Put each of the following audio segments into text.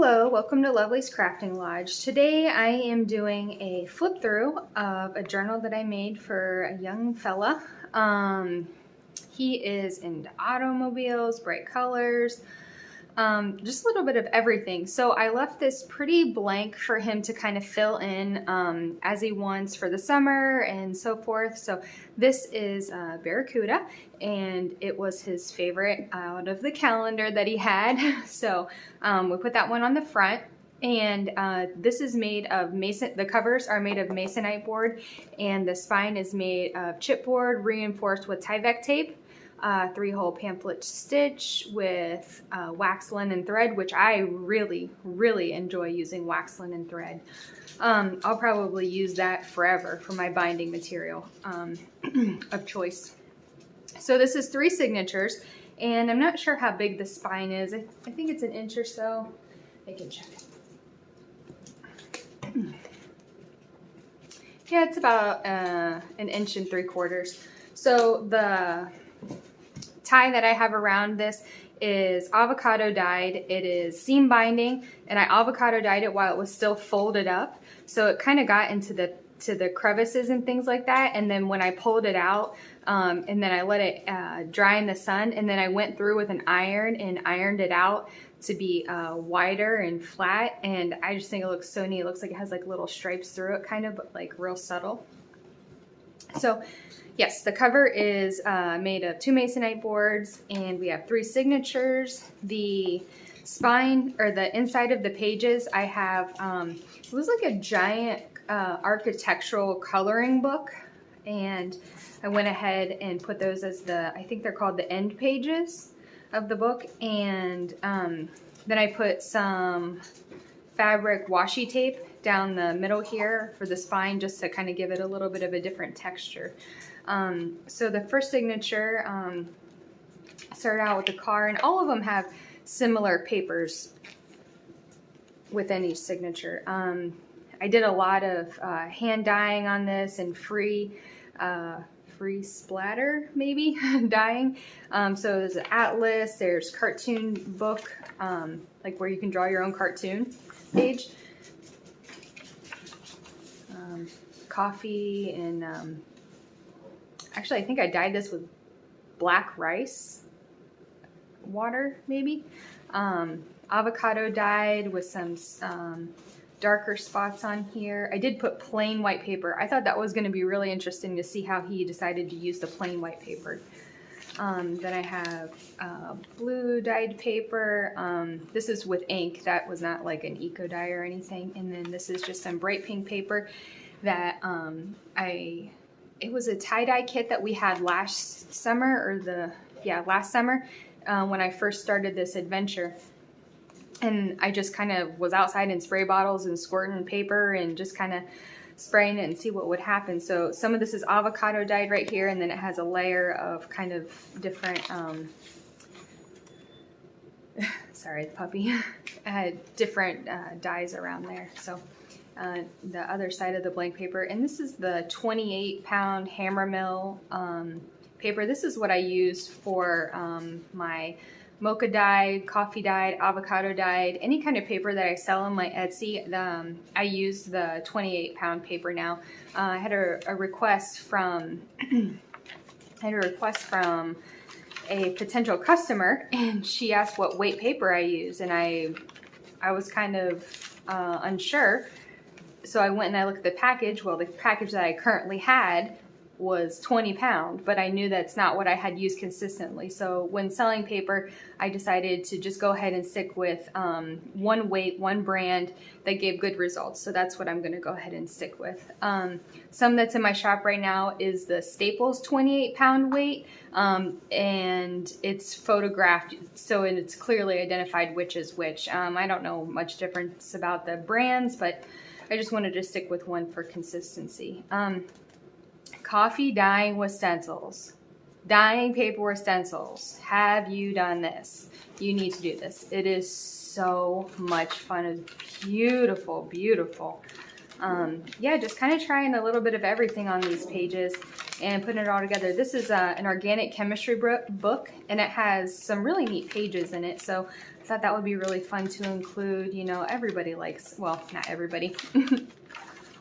Hello, welcome to Lovely's Crafting Lodge. Today I am doing a flip through of a journal that I made for a young fella. He is into automobiles, bright colors, just a little bit of everything. So I left this pretty blank for him to kind of fill in as he wants for the summer and so forth. So this is Barracuda, and it was his favorite out of the calendar that he had. So we put that one on the front. And this is made of the covers are made of masonite board, and the spine is made of chipboard reinforced with Tyvek tape. 3-hole pamphlet stitch with wax linen thread, which I really enjoy using wax linen thread. I'll probably use that forever for my binding material of choice. So this is 3 signatures, and I'm not sure how big the spine is. I think it's an inch or so. I can check it. Yeah, it's about 1 3/4 inches. So the tie that I have around this is avocado dyed. It is seam binding, and I avocado dyed it while it was still folded up, so it kind of got into the crevices and things like that. And then when I pulled it out, and then I let it dry in the sun, and then I went through with an iron and ironed it out to be wider and flat, and I just think it looks so neat. It looks like it has like little stripes through it, kind of, but like real subtle. So yes, the cover is made of 2 masonite boards, and we have 3 signatures. The spine, or the inside of the pages, I have, it was like a giant architectural coloring book, and I went ahead and put those as I think they're called the end pages of the book. And then I put some fabric washi tape down the middle here for the spine, just to kind of give it a little bit of a different texture. So the first signature, started out with the car, and all of them have similar papers within each signature. I did a lot of hand dyeing on this, and free splatter maybe dyeing. So there's an atlas, there's cartoon book, like where you can draw your own cartoon page. Coffee, and actually I think I dyed this with black rice water maybe. Avocado dyed with some darker spots on here. I did put plain white paper. I thought that was going to be really interesting to see how he decided to use the plain white paper. Then I have blue dyed paper. This is with ink. That was not like an eco dye or anything. And then this is just some bright pink paper that it was a tie-dye kit that we had last summer, last summer when I first started this adventure. And I just kind of was outside in spray bottles and squirting paper and just kind of spraying it and see what would happen. So some of this is avocado dyed right here, and then it has a layer of kind of different, sorry, the puppy, different dyes around there. So the other side of the blank paper, and this is the 28-pound hammer mill paper. This is what I use for my mocha dyed, coffee dyed, avocado dyed, any kind of paper that I sell on my Etsy. I use the 28-pound paper now. I had a request from a potential customer, and she asked what weight paper I use, and I was kind of unsure. So I went and I looked at the package. Well, the package that I currently had was 20-pound, but I knew that's not what I had used consistently. So when selling paper, I decided to just go ahead and stick with one weight, one brand that gave good results. So that's what I'm going to go ahead and stick with. Some that's in my shop right now is the Staples 28-pound weight, and it's photographed, so it's clearly identified which is which. I don't know much difference about the brands, but I just wanted to stick with one for consistency. Coffee dyeing with stencils. Dyeing paper with stencils. Have you done this? You need to do this. It is so much fun. It's beautiful, beautiful. Yeah, just kind of trying a little bit of everything on these pages and putting it all together. This is an organic chemistry book, and it has some really neat pages in it. So I thought that would be really fun to include. You know, everybody likes, well, not everybody.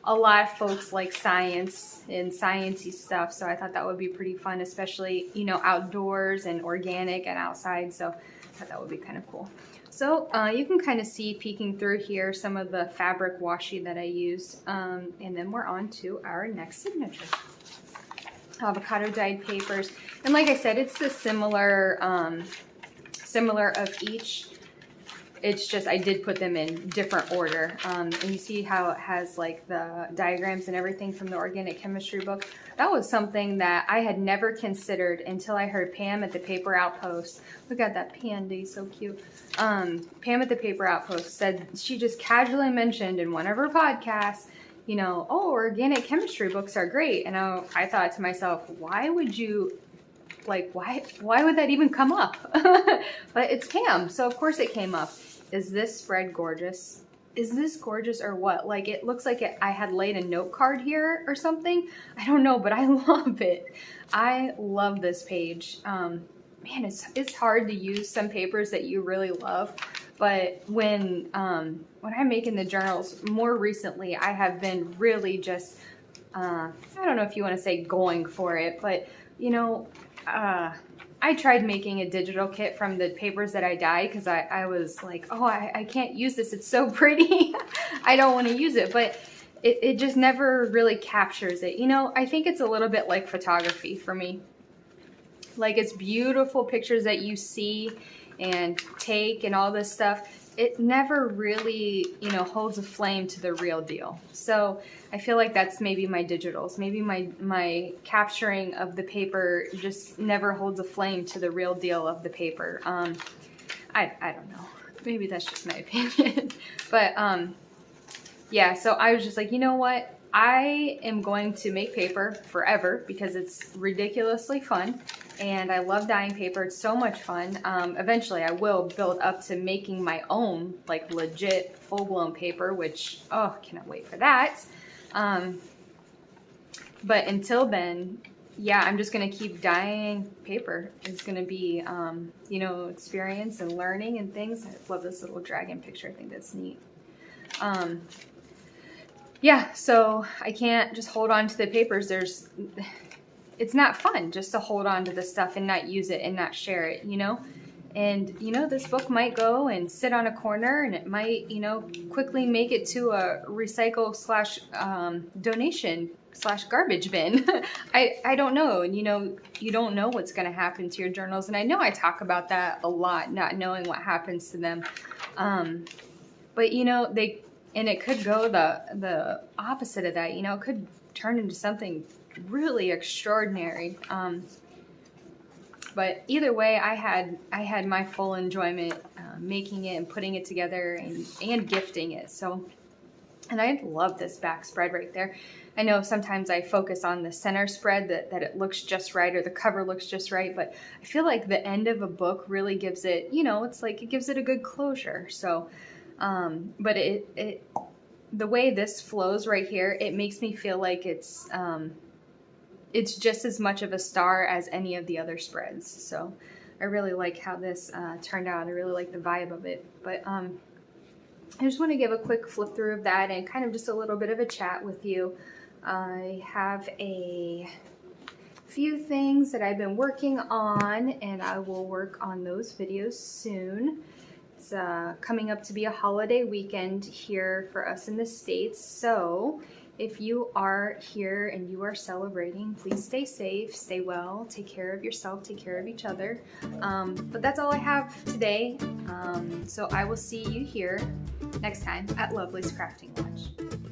A lot of folks like science and sciencey stuff, so I thought that would be pretty fun, especially, you know, outdoors and organic and outside, so I thought that would be kind of cool. So you can kind of see peeking through here some of the fabric washi that I used, and then we're on to our next signature. Avocado dyed papers, and like I said, it's the similar of each. It's just I did put them in different order, and you see how it has like the diagrams and everything from the organic chemistry book. That was something that I had never considered until I heard Pam at the Paper Outpost. Look at that pandy, so cute. Pam at the Paper Outpost said, she just casually mentioned in one of her podcasts, you know, oh, organic chemistry books are great. And I thought to myself, why would you, like, why would that even come up? But it's Pam, so of course it came up. Is this spread gorgeous? Is this gorgeous or what? Like, it looks like I had laid a note card here or something. I don't know, but I love it. I love this page. Man, it's hard to use some papers that you really love. But when I'm making the journals more recently, I have been really just, I don't know if you want to say going for it, but, you know, I tried making a digital kit from the papers that I dyed because I was like, oh, I can't use this. It's so pretty. I don't want to use it. But it just never really captures it. You know, I think it's a little bit like photography for me. Like, it's beautiful pictures that you see and take and all this stuff. It never really, you know, holds a flame to the real deal. So I feel like that's maybe my digitals. Maybe my capturing of the paper just never holds a flame to the real deal of the paper. I don't know. Maybe that's just my opinion. But yeah, so I was just like, you know what? I am going to make paper forever because it's ridiculously fun. And I love dyeing paper. It's so much fun. Eventually I will build up to making my own, like, legit full-blown paper, which, oh, cannot wait for that. But until then, yeah, I'm just going to keep dyeing paper. It's going to be, you know, experience and learning and things. I love this little dragon picture. I think that's neat. Yeah, so I can't just hold on to the papers. It's not fun just to hold on to the stuff and not use it and not share it, you know? And, you know, this book might go and sit on a corner and it might, you know, quickly make it to a recycle slash donation slash garbage bin. I don't know. And, you know, you don't know what's going to happen to your journals. And I know I talk about that a lot, not knowing what happens to them. But, you know, and it could go the opposite of that, you know, it could turn into something really extraordinary. But either way, I had my full enjoyment making it and putting it together and gifting it. So, and I love this back spread right there. I know sometimes I focus on the center spread that it looks just right or the cover looks just right, but I feel like the end of a book really gives it, you know, it's like it gives it a good closure. So, but the way this flows right here, it makes me feel like it's just as much of a star as any of the other spreads. So I really like how this turned out. I really like the vibe of it. But I just want to give a quick flip through of that and kind of just a little bit of a chat with you. I have a few things that I've been working on, and I will work on those videos soon. It's coming up to be a holiday weekend here for us in the States. So if you are here and you are celebrating, please stay safe, stay well, take care of yourself, take care of each other. But that's all I have today. So I will see you here next time at Lovely's Crafting Watch.